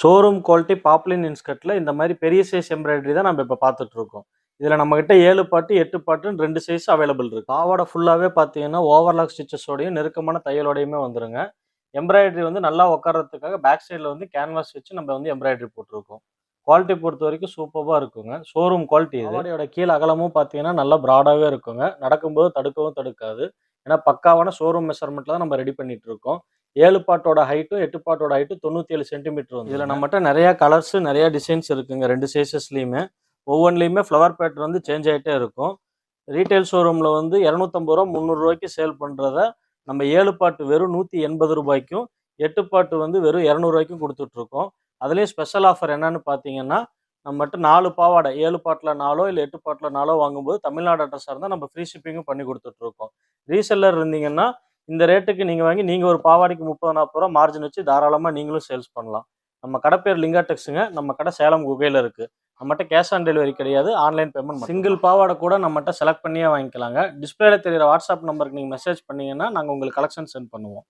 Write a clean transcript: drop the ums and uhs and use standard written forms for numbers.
Showroom quality Babylon இன்ஸ்கர்ட்ல இந்த மாதிரி பெரிய சைஸ் எம்ப்ராய்டரி தான் நம்ம இப்போ பார்த்துட்டு இருக்கோம். இதில் நம்மகிட்ட 7 பாட்டு 8 பாட்டுன்னு 2 சைஸ் அவைலபிள் இருக்கு. பாவாடை ஃபுல்லாகவே பார்த்தீங்கன்னா ஓவர்லாக் ஸ்டிச்சஸோடையும் நெருக்கமான தையலோடையுமே வந்துருங்க. எம்ப்ராய்டரி வந்து நல்லா உட்காரத்துக்காக பேக் சைடில் வந்து கேன்வாஸ் வச்சு நம்ம வந்து எம்ப்ராய்டரி போட்டிருக்கோம். குவாலிட்டி பொறுத்த வரைக்கும் சூப்பராக இருக்குங்க. ஷோரூம் குவாலிட்டி இது. பாவாடையோட கீழ் அகலமும் பார்த்தீங்கன்னா நல்லா ப்ராடாகவே இருக்குங்க. நடக்கும்போது தடுக்கவும் தடுக்காது. ஏன்னா பக்காவான ஷோரூம் மெஷர்மெண்ட்ல தான் நம்ம ரெடி பண்ணிட்டு இருக்கோம். 7 பாட்டோட ஹைட்டும் 8 பாட்டோட ஹைட்டும் 97 சென்டிமீட்டர் வந்து. இதில் நம்மகிட்ட நிறைய கலர்ஸ் நிறைய டிசைன்ஸ் இருக்குங்க. 2 சைஸஸ்லையுமே ஒவ்வொன்றிலையுமே ஃப்ளவர் பேட்டர்ன் வந்து சேஞ்ச் ஆகிட்டே இருக்கும். ரீட்டைல் ஷோரூமில் வந்து 250 ரூபா 300 ரூபாய்க்கு சேல் பண்ணுறத நம்ம 7 பாட்டு வெறும் 180 ரூபாய்க்கும் 8 பாட்டு வந்து வெறும் 200 ரூபாய்க்கும் கொடுத்துட்ருக்கோம். அதுலேயும் ஸ்பெஷல் ஆஃபர் என்னன்னு பார்த்தீங்கன்னா நம்மகிட்ட 4 பாவாடை 7 பாட்டில் 4 இல்லை 8 பாட்டில் 4 வாங்கும்போது தமிழ்நாடு அட்ரஸாக இருந்தால் நம்ம ஃப்ரீ ஷிப்பிங்கும் பண்ணி கொடுத்துட்ருக்கோம். ரீசெல்லர் இருந்தீங்கன்னா இந்த ரேட்டுக்கு நீங்கள் வாங்கி நீங்கள் ஒரு பாவாடைக்கு 30-40 ரூபா மார்ஜின் வச்சு தாராளமாக நீங்களும் சேல்ஸ் பண்ணலாம். நம்ம கடை பேர் லிங்கா டெக்ஸுங்க. நம்ம கடை சேலம் குகையில் இருக்குது. நம்மகிட்ட கேஷ் ஆன் டெலிவரி கிடையாது, ஆன்லைன் பேமெண்ட். சிங்கிள் பாவாடை கூட நம்மகிட்ட செலக்ட் பண்ணியே வாங்கிக்கலாங்க. டிஸ்பிளேல தெரியுற வாட்ஸ்அப் நம்பருக்கு நீங்கள் மெசேஜ் பண்ணீங்கன்னா நாங்கள் உங்களுக்கு கலெக்ஷன் சென்ட் பண்ணுவோம்.